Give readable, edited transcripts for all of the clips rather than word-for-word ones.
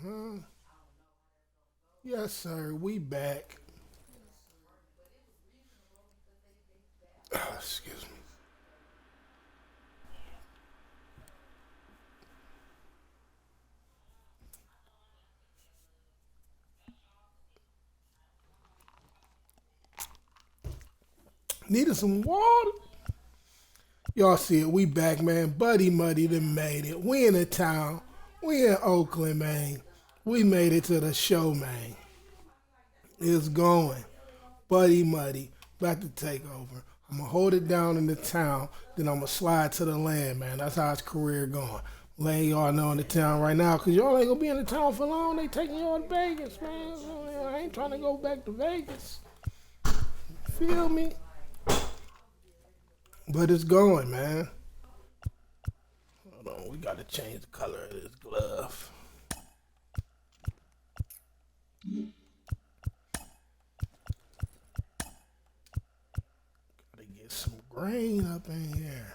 Huh? Yes, sir. We back. Excuse me. Needed some water. Y'all see it. We back, man. Buddy Muddy done made it. We in the town. We in Oakland, man. We made it to the show, man. It's going. Buddy Muddy about to take over. I'm gonna hold it down in the town, then I'm gonna slide to the land, man. That's how his career going. Letting y'all know in the town right now, cause y'all ain't gonna be in the town for long. They taking y'all to Vegas, man. I ain't trying to go back to Vegas. Feel me? But it's going, man. Hold on, we gotta change the color of this glove. Gotta get some grain up in here.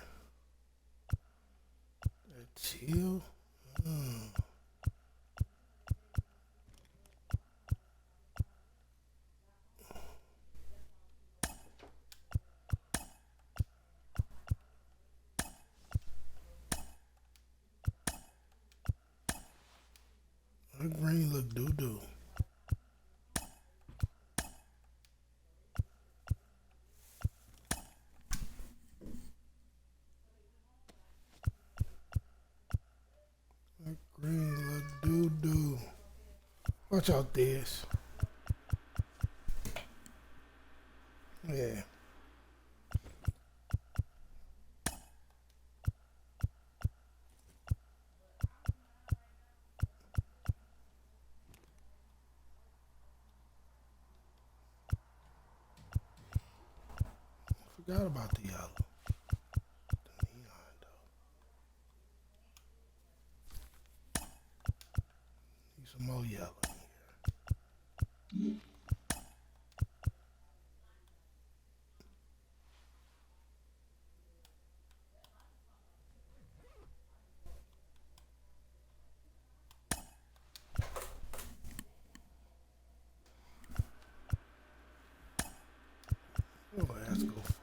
That chill. That green look doo-doo. That green look doo-doo. Watch out this. Yeah. Forgot about the yellow. The neon, though. Need some more yellow in here. Oh, let's go far.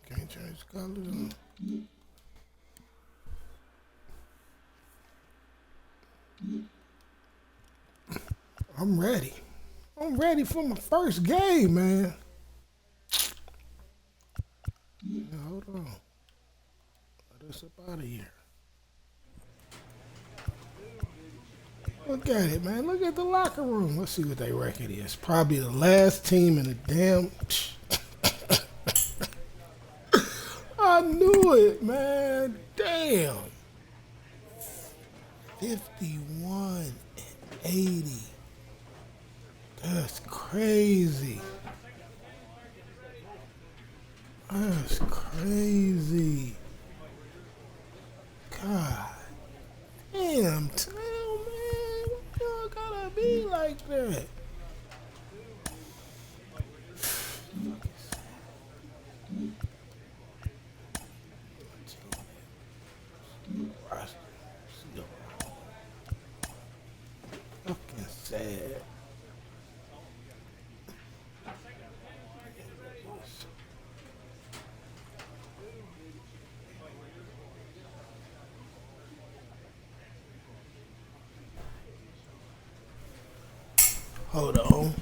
Can't change the colors. I'm ready. I'm ready for my first game, man. Yeah, hold on. Let us up out of here. Look at it, man. Look at the locker room. Let's see what their record is. Probably the last team in the damn. I knew it, man. Damn. 51 and 80. That's crazy. That's crazy. God damn, town, man. Y'all gotta be like that. Fucking sad. Hold on.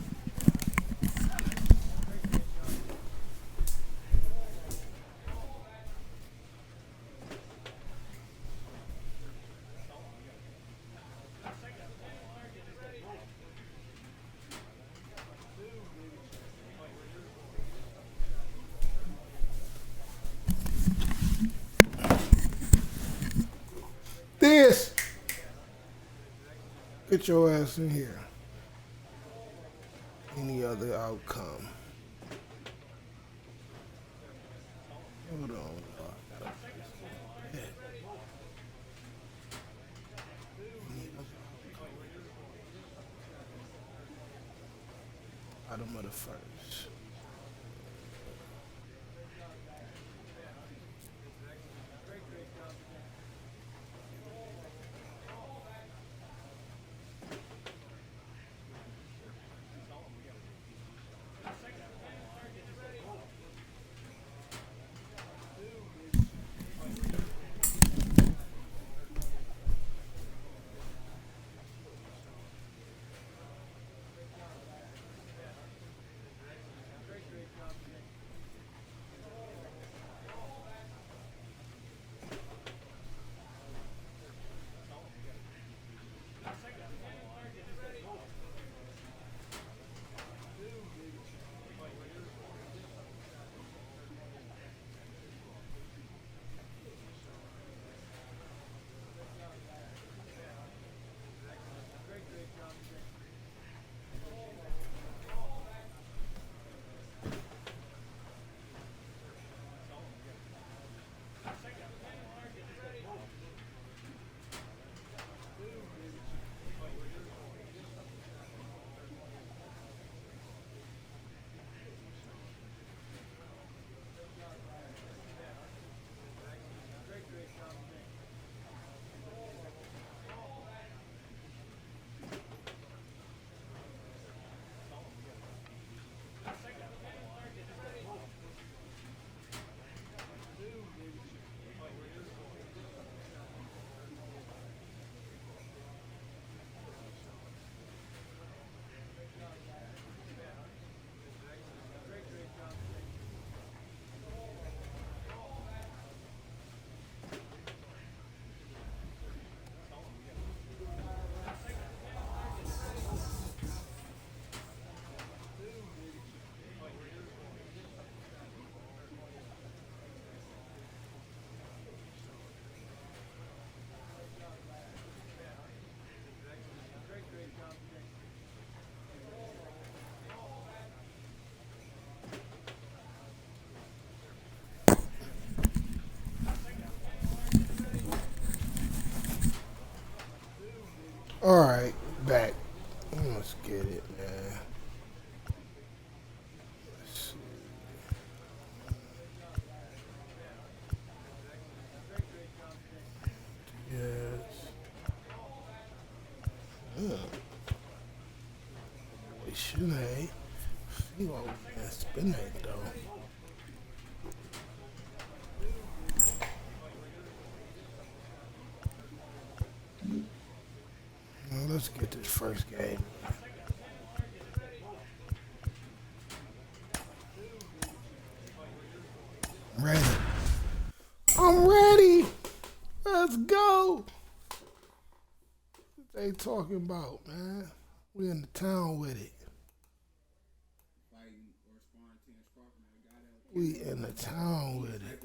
This Get your ass in here. Any other outcome? Hold on. Bottom of the first. All right, back. Let's get it, man. Let's see. Yes. We should have. See what we can spin that though. Let's get this first game. I'm ready. I'm ready. Let's go. What they talking about, man? We in the town with it. We in the town with it.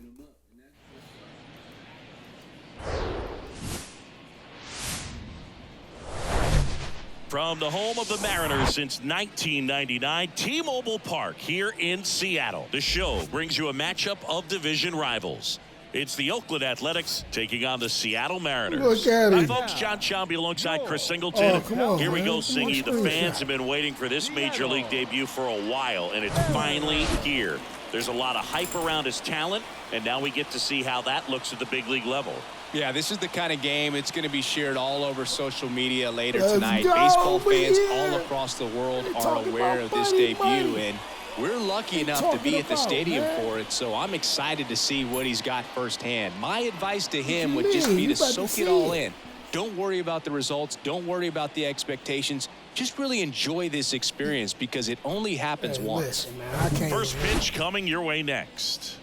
From the home of the Mariners since 1999, T-Mobile Park here in Seattle. The show brings you a matchup of division rivals. It's the Oakland Athletics taking on the Seattle Mariners. Look at it. Hi, folks. John Shambi alongside Chris Singleton. Oh, come on, here we man. go, Singy. The fans have been waiting for this Major League debut for a while, and it's finally here. There's a lot of hype around his talent, and now we get to see how that looks at the big league level. Yeah, this is the kind of game it's going to be shared all over social media later Let's tonight. go, Baseball fans yeah. all across the world They are talking aware about of this money, debut, money. and we're lucky They enough to be talking at the about, stadium man. for it, so I'm excited to see what he's got firsthand. My advice to him you would just mean? be You to about to soak see it all it. in. Don't worry about the results. Don't worry about the expectations. Just really enjoy this experience because it only happens Hey, once. listen, man, I can't First pitch coming your way next.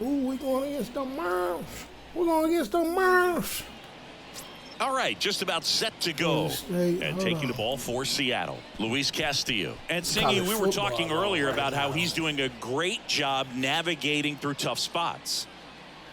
Ooh, we going against the Mariners. We're going against the Mariners. All right, just about set to go. Straight, And hold taking on. the ball for Seattle, Luis Castillo. And Singy, College we were football talking all earlier right about how now. he's doing a great job navigating through tough spots.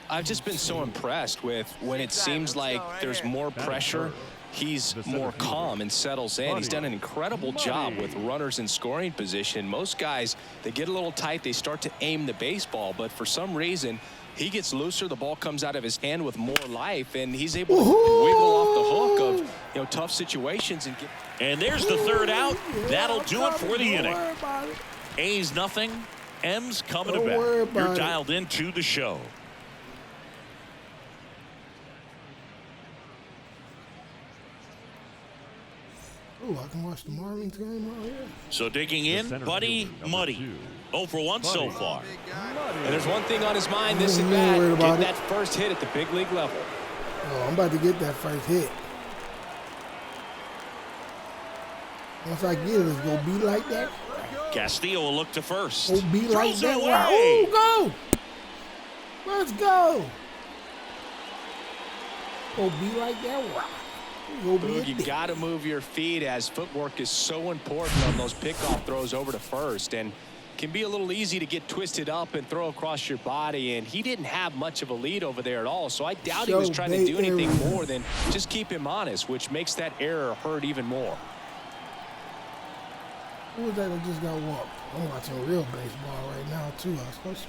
I've just been so impressed with when it seems like there's more pressure. he's more calm and settles in. He's done an incredible job with runners in scoring position. Most guys, they get a little tight, they start to aim the baseball, but for some reason, he gets looser, the ball comes out of his hand with more life, and he's able to wiggle off the hook of tough situations. And there's the third out. That'll do it for the inning. A's nothing. M's coming to bat. You're dialed into the show. Oh, I can watch the Marlins game out here. So digging in, Buddy Muddy. 0 for 1 so far. And there's one thing on his mind this at bat, getting that first hit at the big league level. Oh, I'm about to get that first hit. Once I get it, it's going to be like that. Castillo will look to first. It'll be like Throws that. it away. Oh, go. Let's go. It'll be like that. You got to move your feet, as footwork is so important on those pickoff throws over to first, and can be a little easy to get twisted up and throw across your body, and he didn't have much of a lead over there at all, so I doubt he was trying to do anything more than just keep him honest, which makes that error hurt even more. Who was that just got walked? I'm watching real baseball right now, too. I was supposed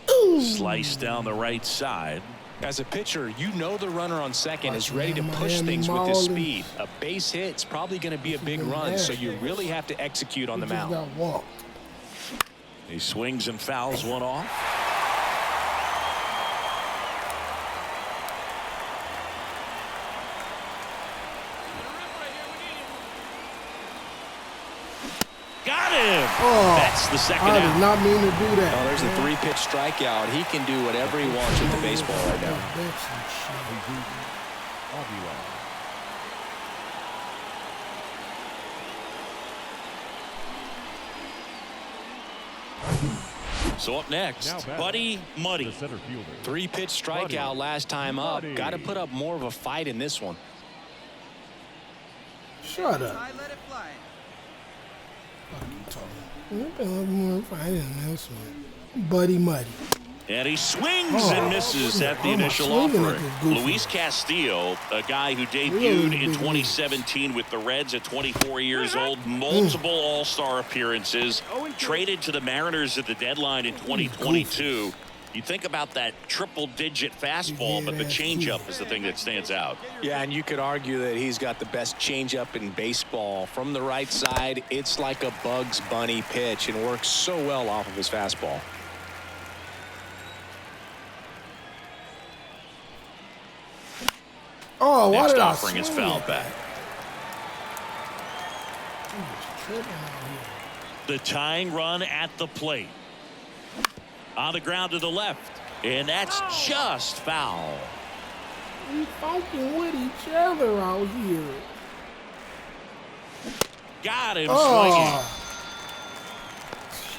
to. Slice down the right side. As a pitcher, you know the runner on second is ready to push things with his speed. A base hit's probably going to be a big run, so you really have to execute on the mound. He swings and fouls one off. Got him! Oh, that's the second out. I out. did not mean to do that. Oh, there's a 3-pitch strikeout. He can do whatever he wants with the baseball right now. So up next, Buddy Muddy. 3-pitch strikeout last time up. Got to put up more of a fight in this one. Shut up. Buddy Muddy. And he swings and misses at the initial offering. Luis Castillo, a guy who debuted in 2017 with the Reds at 24 years old, multiple All-Star appearances, traded to the Mariners at the deadline in 2022. You think about that triple-digit fastball, but the changeup is the thing that stands out. Yeah, and you could argue that he's got the best changeup in baseball. From the right side, it's like a Bugs Bunny pitch and works so well off of his fastball. Oh, next offering is fouled back. The tying run at the plate. On the ground to the left, and that's just foul. We fighting with each other out here. Got him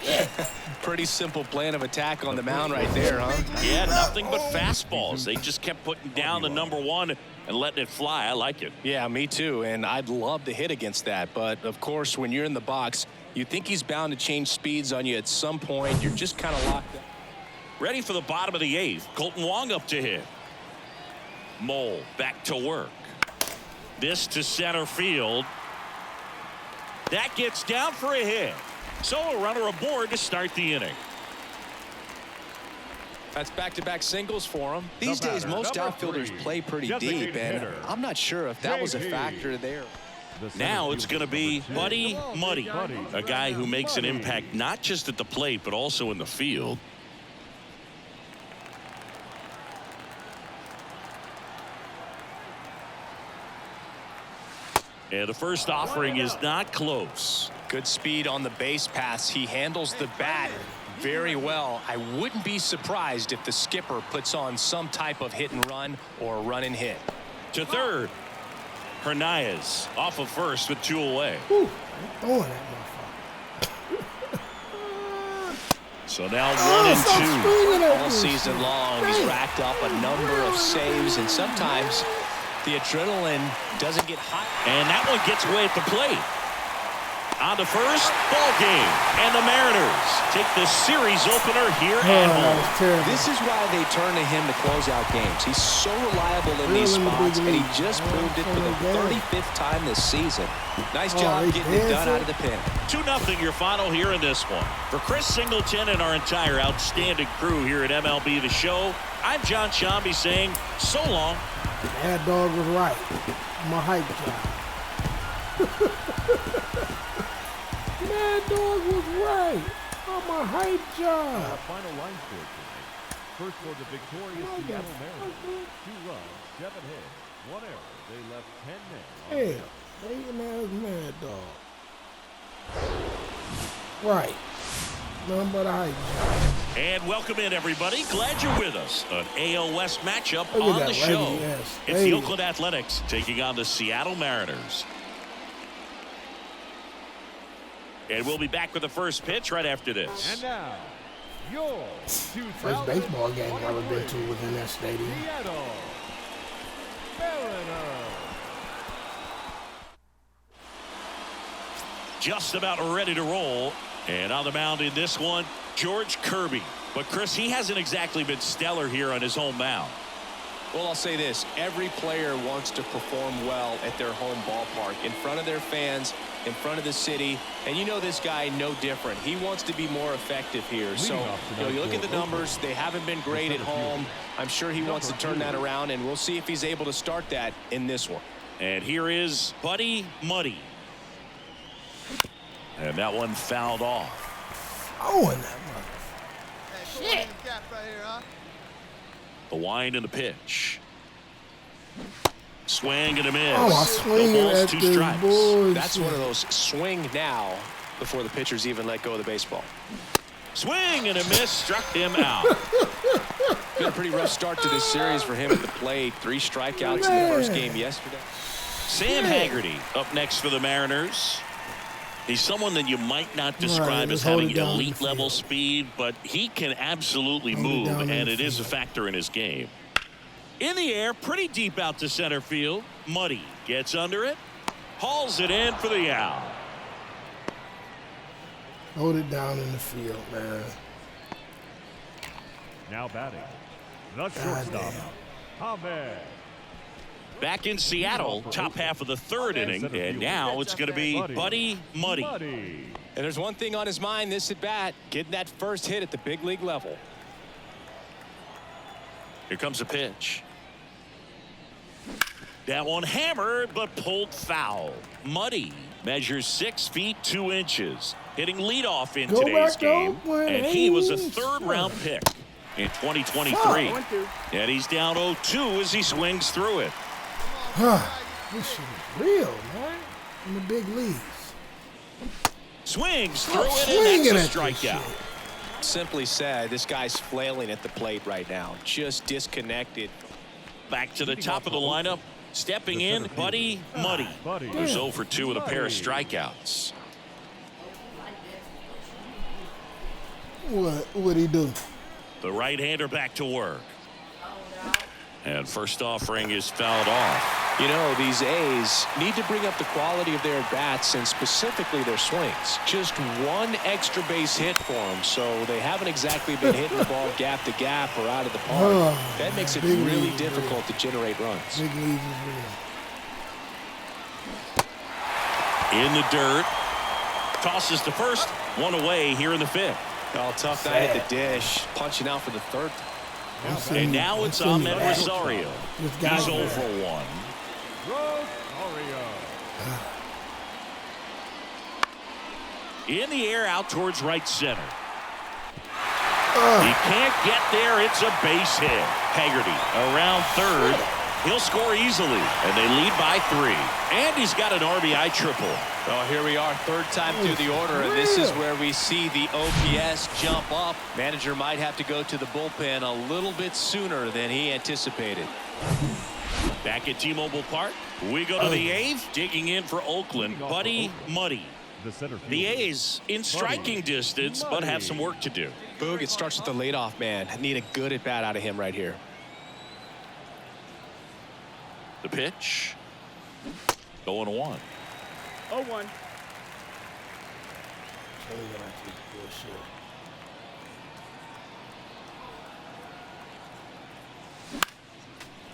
swinging. Pretty simple plan of attack on the mound right there, huh? Yeah, nothing but fastballs. They just kept putting down the #1 and letting it fly. I like it. Yeah, me too, and I'd love to hit against that, but of course, when you're in the box, you think he's bound to change speeds on you at some point. You're just kind of locked up. Ready for the bottom of the 8th. Colton Wong up to hit. Mole back to work. This to center field. That gets down for a hit. So a runner aboard to start the inning. That's back-to-back singles for him. These days, most outfielders play pretty deep, and I'm not sure if that was a factor there. Now it's going to be Buddy Muddy, a guy who makes an impact not just at the plate, but also in the field. And the first offering is not close. Good speed on the base pass. He handles the bat very well. I wouldn't be surprised if the skipper puts on some type of hit and run or a run and hit. To third. Hernandez off of first with 2 away. So now 1 and 2. All season long, he's racked up a number of saves, and sometimes the adrenaline doesn't get hot. And that one gets away at the plate. On to first, ball game. And the Mariners take the series opener here at home. This is why they turn to him to close out games. He's so reliable in these spots, and he just proved it for the 35th time this season. Nice job getting it done out of the pen. 2-0 your final here in this one. For Chris Singleton and our entire outstanding crew here at MLB The Show, I'm John Shambi saying so long. Mad Dog was right. My hype job. Mad Dog was right. On my hype job. Final line score tonight. First for the victorious Seattle Mariners. 2 runs, 7 hits, 1 error. They left 10 men. Hell, they ass Mad Dog. Right. Nothing but a hype job. And welcome in, everybody. Glad you're with us. An AL West matchup Look at on that the show. lady, yes. It's Lady. the Oakland Athletics taking on the Seattle Mariners. And we'll be back with the first pitch right after this. And now, your First baseball game I've ever been to was in that stadium. Seattle Mariners. Just about ready to roll. And on the mound in this one, George Kirby. But, Chris, he hasn't exactly been stellar here on his home mound. Well, I'll say this. Every player wants to perform well at their home ballpark, in front of their fans, in front of the city. And you know this guy no different. He wants to be more effective here. So, you look at the numbers. They haven't been great at home. I'm sure he wants to turn that around, and we'll see if he's able to start that in this one. And here is Buddy Muddy. And that one fouled off. Oh, and that mother. Shit. The wind and the pitch. Swing and a miss. Oh, I No swing balls, at 2 this strikes. boy. That's one of those swing now before the pitchers even let go of the baseball. Swing and a miss, struck him out. Been a pretty rough start to this series for him at the plate. 3 strikeouts in the first game yesterday. Sam Haggerty up next for the Mariners. He's someone that you might not describe as having elite level speed, but he can absolutely move, and it is a factor in his game. In the air, pretty deep out to center field. Muddy gets under it, hauls it in for the out. Hold it down in the field, man. Now batting, the shortstop, Ahmed. Back in Seattle, top half of the 3rd inning, and now it's going to be Buddy Muddy. And there's one thing on his mind this at bat, getting that first hit at the big league level. Here comes a pitch. That one hammered, but pulled foul. Muddy measures 6 feet 2 inches, hitting leadoff in today's game, and he was a 3rd-round pick in 2023. And he's down 0-2 as he swings through it. This shit is real, man. In the big leagues. Swings through it, and that's a strikeout. Simply said, this guy's flailing at the plate right now, just disconnected. Back to the top of the lineup, stepping in, Buddy Muddy, who's 0 for 2 with a pair of strikeouts. What'd he do? The right-hander back to work. And first offering is fouled off. You know, these A's need to bring up the quality of their bats and specifically their swings. Just 1 extra base hit for them, so they haven't exactly been hitting the ball gap to gap or out of the park. That makes it really difficult to generate runs. Big leagues is real. In the dirt. Tosses to first. 1 away here in the 5th. Oh, tough night at the dish. Punching out for the 3rd. And now it's Ahmed Rosario. He's 0 for 1. In the air out towards right center. He can't get there. It's a base hit. Haggerty around 3rd. He'll score easily, and they lead by 3. And he's got an RBI triple. Oh, here we are, 3rd time through the order, and this is where we see the OPS jump up. Manager might have to go to the bullpen a little bit sooner than he anticipated. Back at T-Mobile Park, we go to the 8th, digging in for Oakland, Buddy Muddy. The A's in striking distance, but have some work to do. Boog, it starts with the leadoff man. Need a good at-bat out of him right here. The pitch. 0-1. 0-1.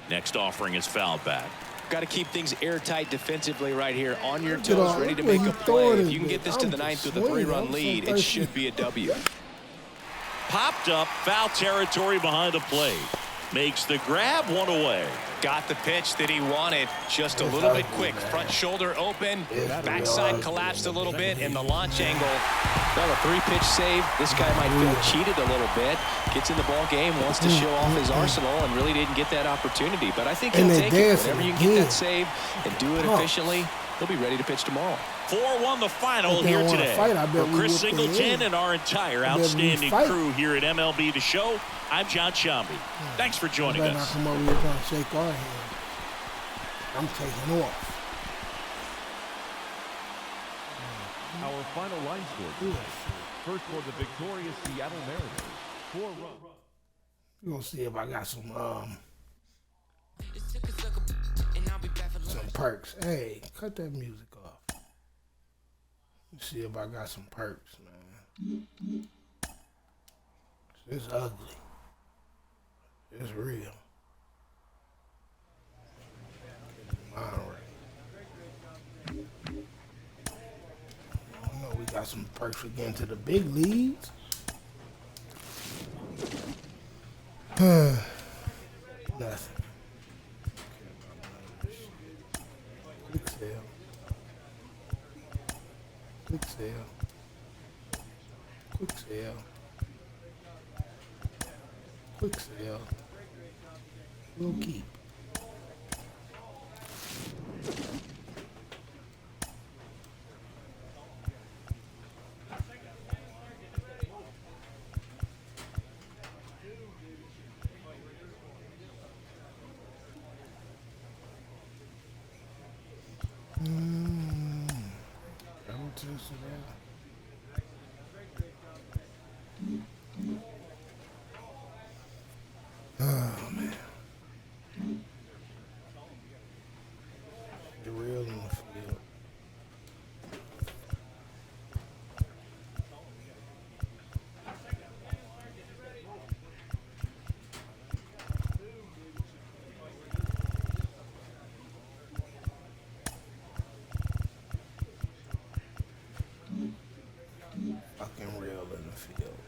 Next offering is fouled back. Got to keep things airtight defensively right here. On your toes, ready to make a play. If you can get this to the ninth with a 3-run lead, it should be a W. Popped up, foul territory behind the plate. Makes the grab, one away. Got the pitch that he wanted, just a little bit quick. Front shoulder open, backside collapsed a little bit, and the launch angle. Well, a 3-pitch save. This guy might feel cheated a little bit. Gets in the ball game, wants to show off his arsenal, and really didn't get that opportunity. But I think he'll take it. Whenever you get that save and do it efficiently, he'll be ready to pitch tomorrow. 4-1 the final here today. For Chris Singleton and our entire outstanding crew here at MLB The Show, I'm John Shambi. Thanks for joining us. Not come over here trying to shake our hand. I'm taking off. Our final line score. First for the victorious Seattle Mariners. 4 runs. We're going to see if I got some perks. Hey, cut that music off. Let's see if I got some perks, man. It's ugly. It's real. I know we got some perks for getting to the big leagues. Nothing. Quick sale. Quick sale. Quick sale. Quick sale. We'll keep. Oh, man. The real in the field. Fucking real in the field.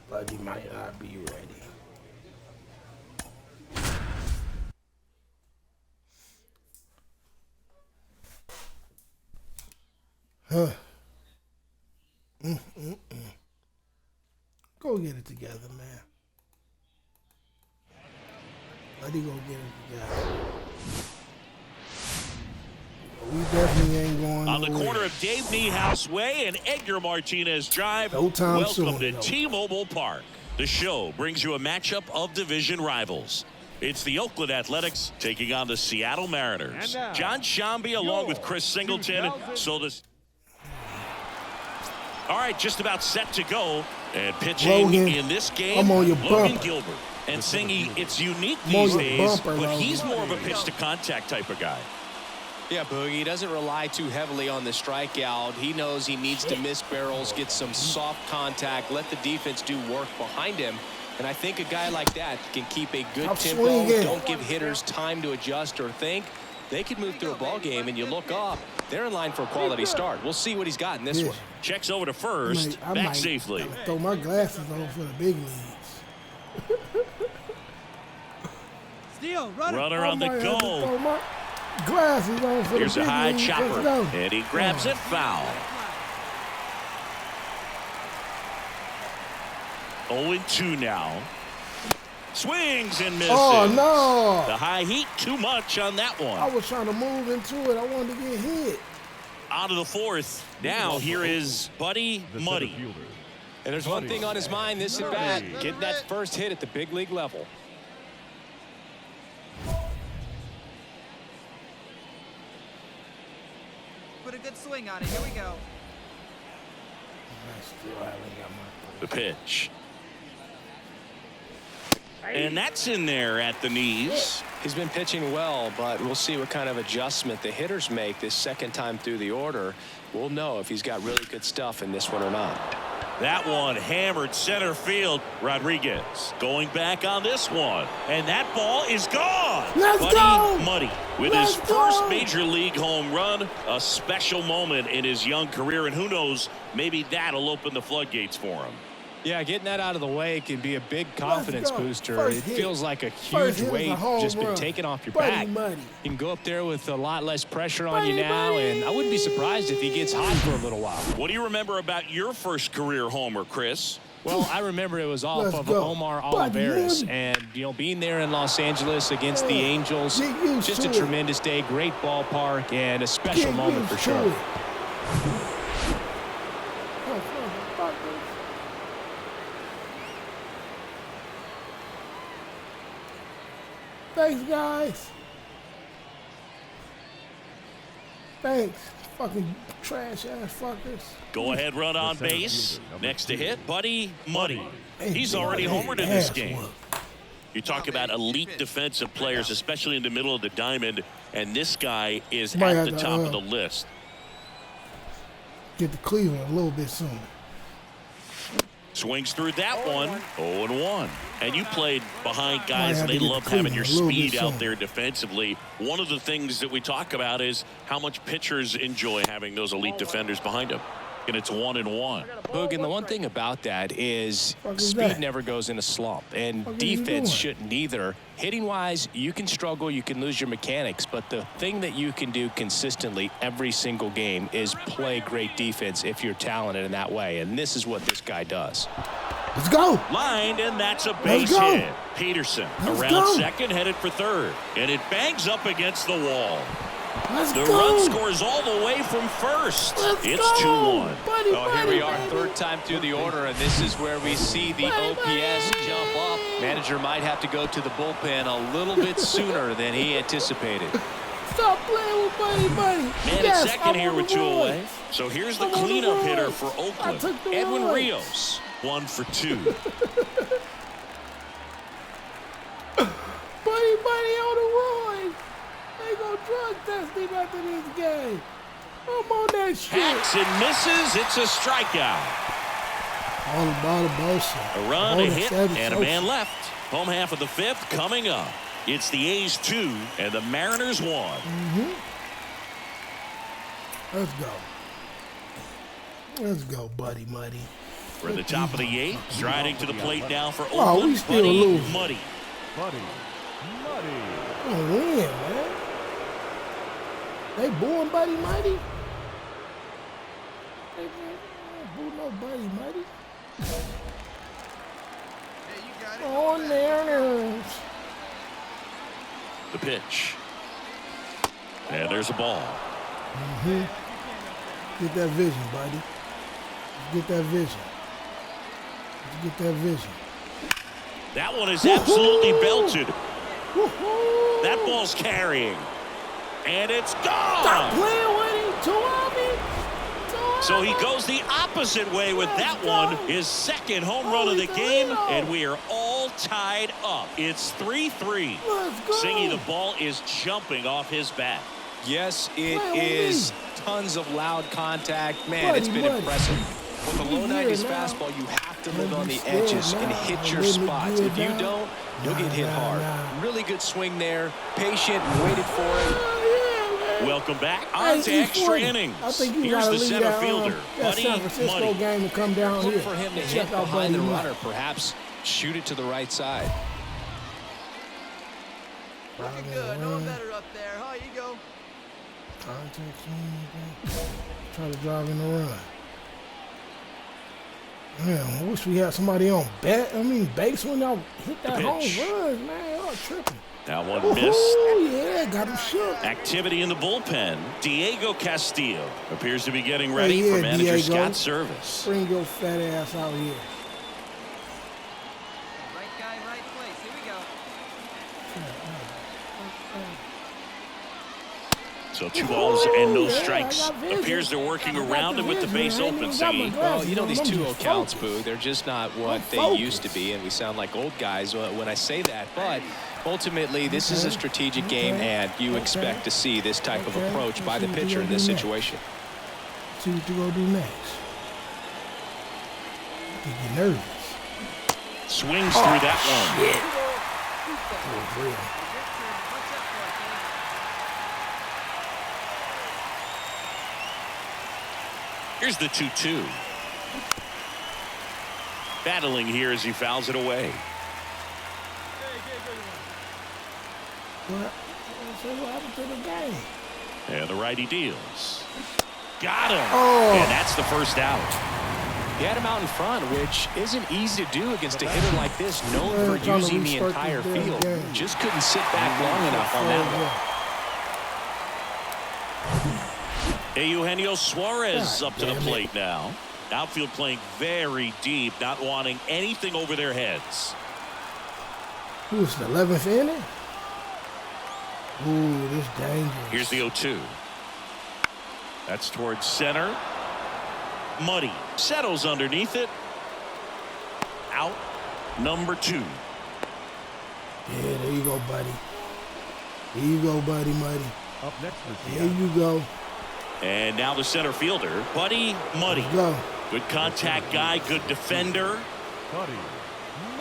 But he might not be ready. Huh. Go get it together, man. Buddy, go get it together. We definitely ain't going on the corner of Dave Niehaus Way and Edgar Martinez Drive. No time Welcome soon, to no. T-Mobile Park. The show brings you a matchup of division rivals. It's the Oakland Athletics taking on the Seattle Mariners. John Shambi along with Chris Singleton. So this. All right, just about set to go. And pitching Logan, in this game, I'm on your Logan bumper. Gilbert. And Singy, it's unique I'm on these your days, bumper, but Logan. he's more of a pitch-to-contact type of guy. Yeah, Boogie, he doesn't rely too heavily on the strikeout. He knows he needs to miss barrels, get some soft contact, let the defense do work behind him. And I think a guy like that can keep a good tempo, don't give hitters time to adjust or think. They could move through a ball game, and you look up, they're in line for a quality start. We'll see what he's got in this one. Checks over to first, I back might safely. Throw my glasses on for the big leagues. Runner on the go. Throw my glasses on for Here's the a big high leagues. chopper, Let's go. and he grabs it foul. 0-2 now. Swings and misses. Oh, no. The high heat, too much on that I one. was trying to move into it. I wanted to get hit. Out of the fourth. Now here is Buddy Muddy. And there's one thing on his mind this at bat, getting that first hit at the big league level. Put a good swing on it. Here we go. I still haven't got my The pitch. And that's in there at the knees. He's been pitching well, but we'll see what kind of adjustment the hitters make this second time through the order. We'll know if he's got really good stuff in this one or not. That one hammered center field. Rodriguez going back on this one. And that ball is gone. Let's go. Muddy with Let's his go. first major league home run. A special moment in his young career. And who knows, maybe that'll open the floodgates for him. Yeah, getting that out of the way can be a big confidence booster. It feels like a First huge hit weight is a home just been run. taken off your Buddy back. Muddy. You can go up there with a lot less pressure on you Buddy now, Muddy. and I wouldn't be surprised if he gets hot for a little while. What do you remember about your first career homer, Chris? Well, I remember it was off Let's of go. Omar Buddy Olivares, Muddy. and being there in Los Angeles against the Angels, get used just to a it. tremendous day, great ballpark, and a special Get moment for used sure. to it. Thanks, guys. Thanks, fucking trash ass fuckers. Go ahead, run on The center base. fielder, number Next to 2. hit, Buddy Muddy. He's Hey, already hey, homered in this ass game. whoop. You talk about elite defensive players, especially in the middle of the diamond, and this guy is Might at have the to, top of the list. Get to Cleveland a little bit sooner. Swings through that one, 0-1. And you played behind guys, have and to they get to love having your Cleveland a little speed bit out sooner. there defensively. One of the things that we talk about is how much pitchers enjoy having those elite defenders behind them. And it's 1-1. Boog, and the one thing about that is Fuck is speed that? never goes in a slump, and Fuck are you defense doing? shouldn't either. Hitting-wise, you can struggle, you can lose your mechanics, but the thing that you can do consistently every single game is play great defense if you're talented in that way, and this is what this guy does. Let's go. Lined, and that's a base go. hit. Peterson Let's around go. second, headed for third. And it bangs up against the wall. Let's The go. run scores all the way from first. Let's It's go. 2-1. Buddy, Oh, here buddy, we are, baby. third time through the order, and this is where we see the OPS jump up. Manager might have to go to the bullpen a little bit sooner than he anticipated. Stop playing with Buddy Buddy. Man Yes, at second I'm here on with the 2 run. away. So here's the I'm on the cleanup run. hitter for I Oakland. took the Edwin run. Rios, 1 for 2. Buddy Buddy on the run. They gonna drug test him after this game. I'm on that shit. Hacks and misses. It's a strikeout. All about the bullshit. A run, a hit, and a man left. Home half of the fifth coming up. It's the A's 2 and the Mariners 1. Let's go. Let's go, Buddy Muddy. We're at the top of the 8th. Striding to the plate now for Oh, we Oakland. still Buddy losing. Muddy. Buddy Muddy. Gonna win, man. They booing Buddy Muddy? They boo no Buddy Muddy. Hey, you got it. On their nerves. The pitch. And there's a ball. Get that vision, buddy. Get that vision. Get that vision. That one is absolutely belted. Woo-hoo. That ball's carrying. And it's Stop gone. playing with him. Two of me. So he goes the opposite way with that one. His second home run of the game. And we are all tied up. It's 3-3. Let's go. Singy, the ball is jumping off his bat. Yes, it Play with is me. tons of loud contact. Man, Buddy, it's been buddy. impressive. With a low He's here 90s now. fastball, you have to Let live me on the scared edges and now. hit your Let me spots. get If you down. don't, you'll get hit hard. Nah. Really good swing there. Patient, waited for it. Oh, yeah, man. Welcome back. Hey, On to he's extra 40. innings. I think you Here's gotta the leave center that, fielder, that Buddy San Francisco Muddy. game to come down Look here. for him to Check hit out behind the Buddy Muddy. runner. Perhaps shoot it to the right side. Looking good. No better up there. Huh? You go. Try to drive in the run. Man, I wish we had somebody on base when y'all hit that home pitch. run, man. Y'all tripping. That one missed. Oh, yeah, got him shook. Activity in the bullpen. Diego Castillo appears to be getting ready yeah, for manager Diego. Scott Service. Bring your fat ass out here. Right guy, right place. Here we go. So 2 balls and no strikes. Appears they're working around him with the base open, Siggy. Well, you know, these 2-0 counts, Boo, they're just not what they used to be, and we sound like old guys when I say that. But ultimately, this is a strategic game, and you expect to see this type of approach by the pitcher in this situation. See what you gonna do next. You get nervous. Swings through that one. Shit. Here's the 2-2. Battling here as he fouls it away. What happened to the game? And the righty deals. Got him. Oh. And that's the first out. He had him out in front, which isn't easy to do against a hitter like this, known for using the entire field. Just couldn't sit back long enough on that one. Eugenio Suarez up to the plate now. Outfield playing very deep, not wanting anything over their heads. Who's the 11th inning? Ooh, this dangerous. Here's the 0-2. That's towards center. Muddy settles underneath it. Out number 2. Yeah, there you go, buddy. There you go, buddy, Muddy. Up next for There you go. And now the center fielder, Buddy Muddy. Go. Good contact guy, good defender.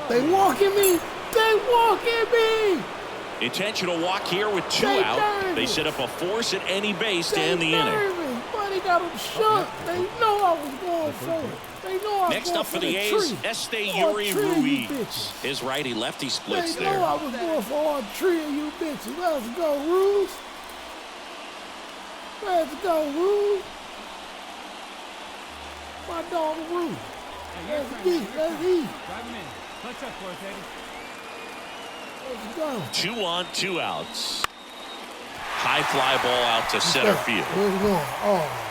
They walking me. They walking me. Intentional walk here with 2 out. They set up a force at any base to end the inning. Buddy got him shook. They know I was going for it. They know I was Next going up for the A's, tree. Esteury Tree, you Ruiz. bitches. His righty-lefty splits They know there. I was going for all 3 of you bitches. Let's go, Rules. Let's go, Rules. My dog, Rules. Let's eat. Let's eat. Let's go. 2 on, 2 outs. High fly ball out to center field. Where's it going? Oh.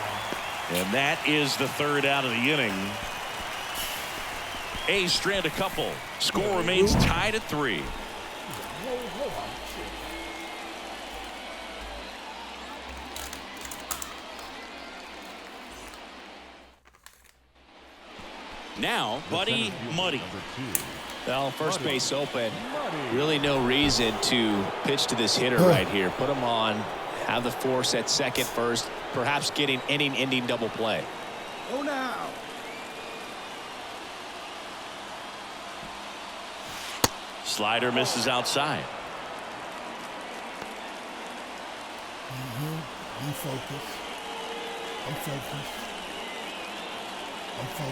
And that is the 3rd out of the inning. A's strand a couple. Score remains tied at 3. Now, Buddy Muddy. Well, first base open. Really no reason to pitch to this hitter right here. Put him on, have the force at second, first, perhaps getting inning-ending double play. Oh, now. Slider misses outside. I'm focused. I'm focused.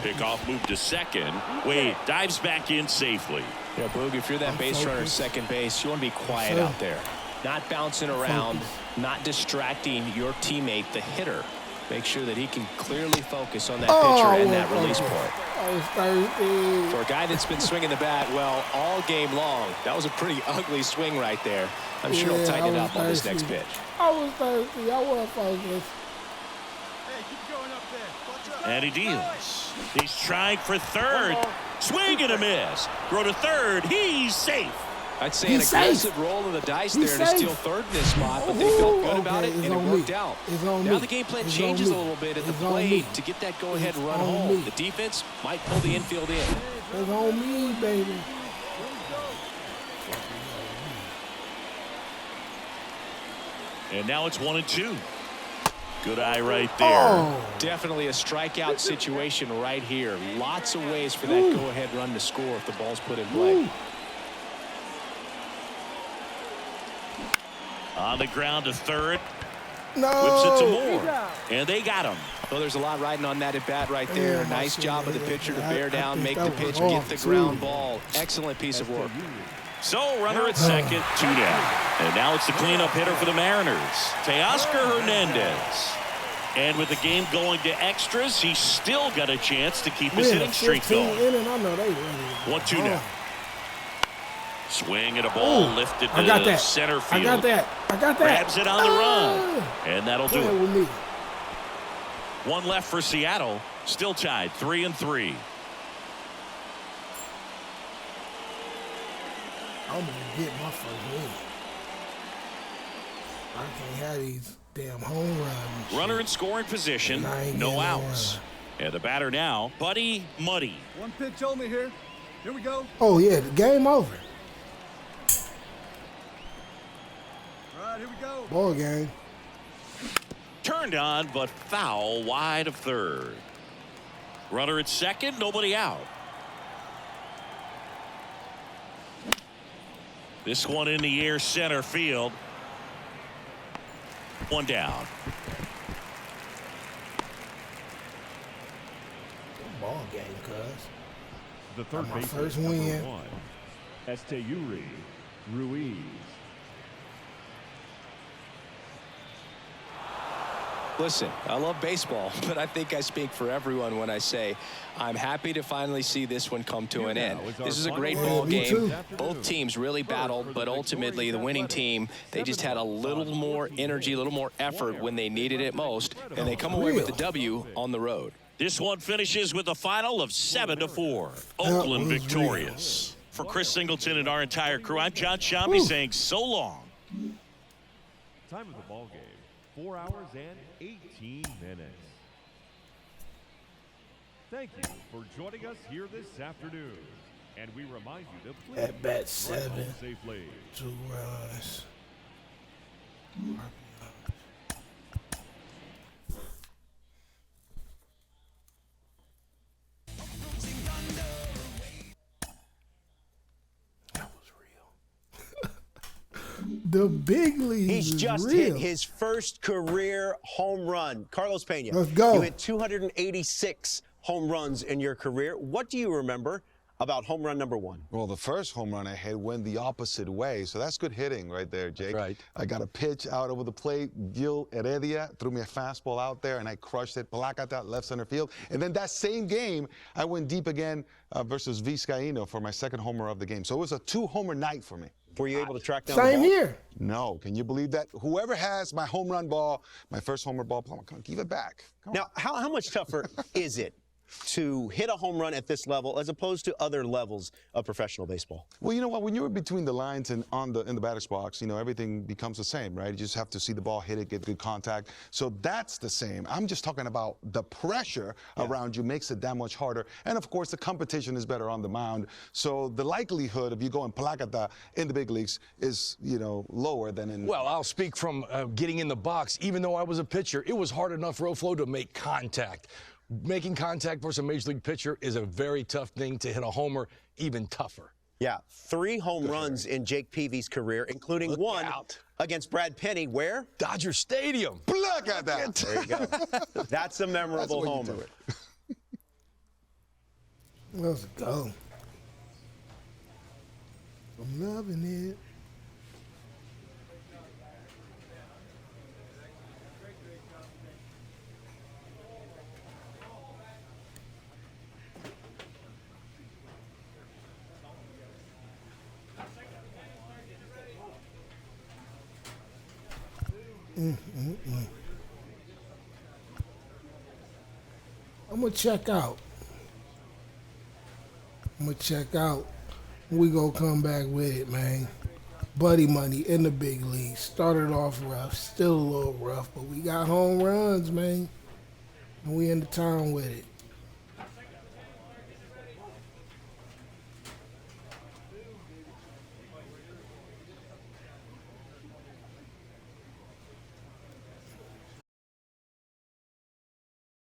Pickoff move to second. Wade dives back in safely. Yeah, Boog, if you're that base runner at second base, you want to be quiet out there. Not bouncing around, not distracting your teammate, the hitter. Make sure that he can clearly focus on that pitcher and that release point. For a guy that's been swinging the bat, well, all game long, that was a pretty ugly swing right there. I'm sure he'll tighten it up on this next pitch. I was thirsty. I was focused. And he deals. He's trying for third. Swing and a miss. Throw to third. He's safe. I'd say an aggressive roll of the dice there to steal third in this spot, but they felt good about it, and it worked out. Now the game plan changes a little bit at the plate to get that go-ahead run home. The defense might pull the infield in. It's on me, baby. And now it's 1-2. Good eye right there. Definitely a strikeout situation right here. Lots of ways for that go-ahead run to score if the ball's put in play. On the ground to third. No. Whips it to Moore. And they got him. Well, there's a lot riding on that at bat right there. Nice job of the pitcher to bear down, make the pitch, get the ground ball. Excellent piece of work. So runner at second, 2 down. And now it's the cleanup hitter for the Mariners, Teoscar Hernandez. And with the game going to extras, he's still got a chance to keep his hitting streak going. 1-2 now. Swing and a ball lifted to center field. I got that. Grabs it on the run. And that'll do it. With me. 1 left for Seattle. Still tied 3-3. I'm going to get my first win. I can't have these Damn home run. Runner in scoring position, And I ain't no getting no outs. And the batter now, Buddy Muddy. One pitch only here. Here we go. Oh, yeah, the game over. All right, here we go. Ball game. Turned on, but foul wide of third. Runner at second, nobody out. This one in the air, center field. One down. Ball game, cuz. The third my baseman, first number win. 1, Esteury Ruiz. Listen, I love baseball, but I think I speak for everyone when I say I'm happy to finally see this one come to an end. This is a great ball me too. game. Both teams really battled, but ultimately the winning team, they just had a little more energy, a little more effort when they needed it most, and they come away with the W on the road. This one finishes with a final of 7-4. Oakland victorious. For Chris Singleton and our entire crew, I'm John Shambi saying so long. Time of the ball game, 4 hours and 18 minutes. Thank you for joining us here this afternoon. And we remind you to please At bat drive 7. home safely. 2 runs. That was real. The big leagues. He's is just real. hit his first career home run. Carlos Pena. Let's go. You hit 286 home runs in your career. What do you remember about home run number 1? Well, the first home run I hit went the opposite way, so that's good hitting right there, Jake. That's right. I got a pitch out over the plate. Gil Heredia threw me a fastball out there, and I crushed it. Palacata, left center field. And then that same game, I went deep again versus Vizcaíno for my second homer of the game. So it was a 2-homer night for me. Were you able to track down Same the ball? here. No, can you believe that? Whoever has my home run ball, my first homer ball, come on, give it back. Come on. Now, how much tougher is it to hit a home run at this level as opposed to other levels of professional baseball? Well, you know what? When you're between the lines and in the batter's box, you know, everything becomes the same, right? You just have to see the ball hit it, get good contact. So that's the same. I'm just talking about the pressure around you makes it that much harder. And of course, the competition is better on the mound. So the likelihood of you going Palacata in the big leagues is, you know, lower than in. Well, I'll speak from getting in the box. Even though I was a pitcher, it was hard enough, Roflo, to make contact. Making contact versus a major league pitcher is a very tough thing. To hit a homer, even tougher. Yeah, 3 home runs in Jake Peavy's career, including Look one out. against Brad Penny. Where? Dodger Stadium. Look at that. There you go. That's a memorable That's the way you homer. do it. Let's go. I'm loving it. I'm gonna check out. We gonna come back with it, man. Buddy Money in the big league. Started off rough, still a little rough, but we got home runs, man. And we in the town with it.